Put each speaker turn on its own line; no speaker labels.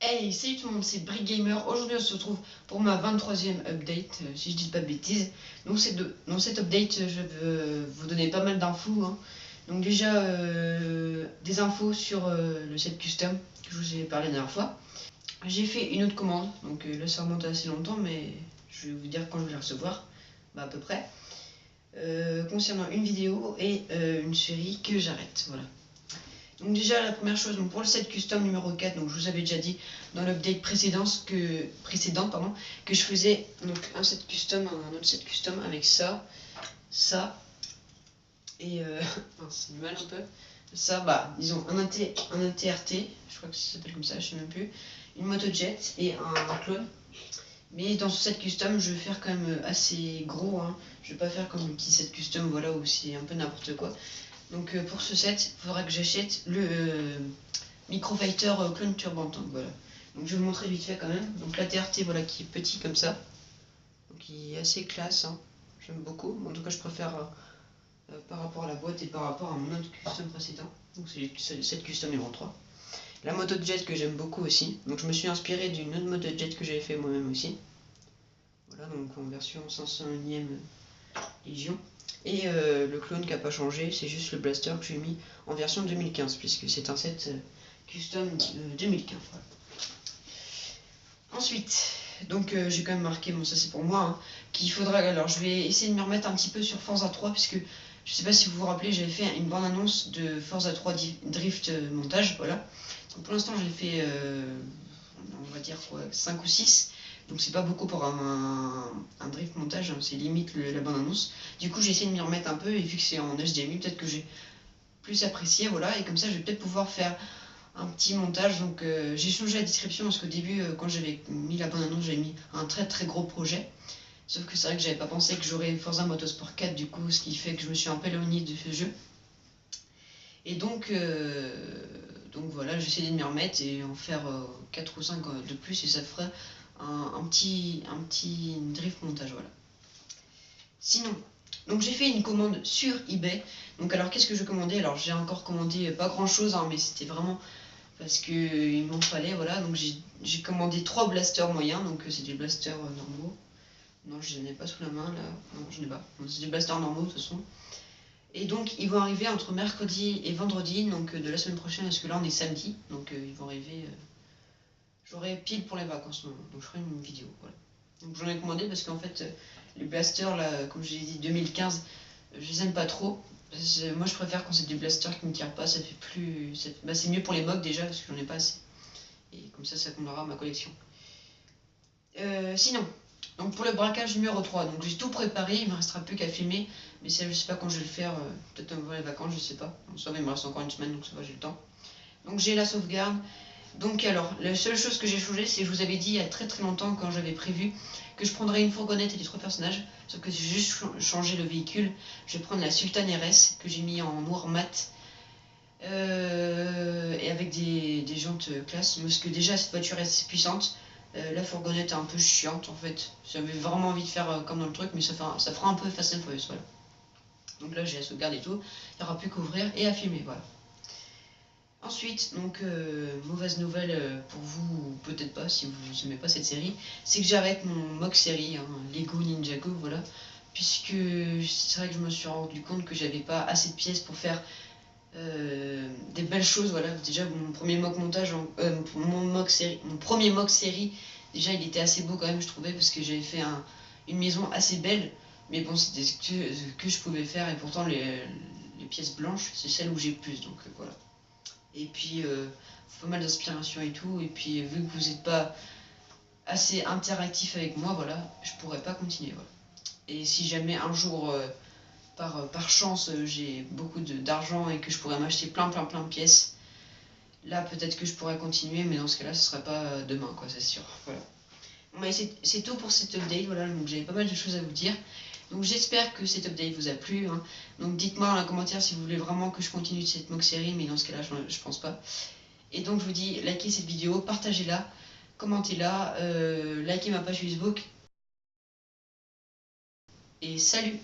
Hey, salut tout le monde, c'est Brick Gamer. Aujourd'hui, on se retrouve pour ma 23e update, si je dis pas de bêtises. Donc, dans cette update, je veux vous donner pas mal d'infos. Donc, déjà, des infos sur le set custom que je vous ai parlé la dernière fois. J'ai fait une autre commande, donc là, ça remonte à assez longtemps, mais je vais vous dire quand je vais la recevoir, à peu près. Concernant une vidéo et une série que j'arrête, voilà. Donc déjà la première chose, donc pour le set custom numéro 4, donc je vous avais déjà dit dans l'update précédente que je faisais donc un autre set custom avec ça et c'est du mal un peu. Ça, disons un TRT, je crois que ça s'appelle comme ça, je sais même plus, une motojet et un clone. Mais dans ce set custom, je vais faire quand même assez gros, hein. Je vais pas faire comme le petit set custom, voilà, où c'est un peu n'importe quoi. Donc pour ce set, il faudra que j'achète le Microfighter Clone Turbant. Donc, voilà. Donc je vais vous montrer vite fait quand même. Donc la TRT, voilà, qui est petit comme ça. Donc il est assez classe, hein. J'aime beaucoup. En tout cas, je préfère par rapport à la boîte et par rapport à mon autre custom précédent. Donc c'est le set custom numéro 3. La moto jet que j'aime beaucoup aussi. Donc je me suis inspiré d'une autre moto jet que j'avais fait moi-même aussi. Voilà, donc en version 501e Légion. Et le clone qui n'a pas changé, c'est juste le blaster que j'ai mis en version 2015, puisque c'est un set custom 2015. Voilà. Ensuite, donc j'ai quand même marqué, bon ça c'est pour moi, hein, qu'il faudra, alors je vais essayer de me remettre un petit peu sur Forza 3, puisque je sais pas si vous vous rappelez, j'avais fait une bande annonce de Forza 3 Drift montage, voilà. Donc pour l'instant j'ai fait, on va dire quoi, 5 ou 6. Donc c'est pas beaucoup pour un drift montage, hein, c'est limite la bande annonce. Du coup j'ai essayé de m'y remettre un peu et vu que c'est en HDMI, peut-être que j'ai plus apprécié, voilà, et comme ça je vais peut-être pouvoir faire un petit montage. Donc j'ai changé la description parce qu'au début quand j'avais mis la bande annonce j'avais mis un très très gros projet. Sauf que c'est vrai que j'avais pas pensé que j'aurais Forza Motorsport 4 du coup, ce qui fait que je me suis un peu éloigné de ce jeu. Et donc voilà, j'essaie de m'y remettre et en faire 4 ou 5 de plus et ça ferait un petit drift montage, voilà. Sinon, donc j'ai fait une commande sur eBay. Donc alors qu'est-ce que je commandais? Alors j'ai encore commandé pas grand chose, hein, mais c'était vraiment parce qu'il m'en fallait, voilà. Donc j'ai commandé 3 blasters moyens, donc c'est des blasters normaux. Non, je n'en ai pas sous la main là, non je n'ai pas. C'est des blasters normaux de toute façon. Et donc ils vont arriver entre mercredi et vendredi, donc de la semaine prochaine, parce que là on est samedi, donc ils vont arriver. J'aurai pile pour les vacances, donc je ferai une vidéo, voilà. Donc j'en ai commandé parce qu'en fait les blasters là, comme je l'ai dit 2015, je les aime pas trop. Moi je préfère quand c'est des blasters qui ne tirent pas, ça fait plus. C'est mieux pour les mocs déjà parce que j'en ai pas assez. Et comme ça comblera ma collection. Sinon, donc pour le braquage numéro 3, donc j'ai tout préparé, il me restera plus qu'à filmer, mais ça je sais pas quand je vais le faire, peut-être avant les vacances, je sais pas. Bon, ça va, il me reste encore une semaine donc ça va, j'ai le temps. Donc j'ai la sauvegarde. Donc alors, la seule chose que j'ai changé, c'est que je vous avais dit il y a très très longtemps quand j'avais prévu que je prendrais une fourgonnette et les 3 personnages, sauf que j'ai juste changé le véhicule. Je vais prendre la Sultan RS que j'ai mis en noir mat et avec des jantes classe, parce que déjà cette voiture est assez puissante. La fourgonnette est un peu chiante en fait. J'avais vraiment envie de faire comme dans le truc, mais ça fera un peu Fast and Furious, voilà. Donc là j'ai la sauvegarde et tout, il n'y aura plus qu'à ouvrir et à filmer, voilà. Ensuite, donc mauvaise nouvelle pour vous, ou peut-être pas si vous n'aimez pas cette série, c'est que j'arrête mon mock série, hein, Lego Ninjago, voilà, puisque c'est vrai que je me suis rendu compte que j'avais pas assez de pièces pour faire des belles choses, voilà. Déjà mon premier mock montage, mon premier mock série, déjà il était assez beau quand même je trouvais, parce que j'avais fait une maison assez belle, mais bon c'était ce que je pouvais faire, et pourtant les pièces blanches c'est celles où j'ai le plus, donc voilà. Et puis pas mal d'inspiration et tout, et puis vu que vous n'êtes pas assez interactif avec moi, voilà, je pourrais pas continuer, voilà. Et si jamais un jour par chance j'ai beaucoup d'argent et que je pourrais m'acheter plein de pièces, là peut-être que je pourrais continuer, mais dans ce cas là ce serait pas demain quoi, c'est sûr, voilà. Bon, c'est tout pour cette update, voilà, donc j'avais pas mal de choses à vous dire. Donc j'espère que cette update vous a plu, hein. Donc dites-moi dans les commentaires si vous voulez vraiment que je continue cette mock série, mais dans ce cas là je pense pas. Et donc je vous dis, likez cette vidéo, partagez-la, commentez-la, likez ma page Facebook, et salut!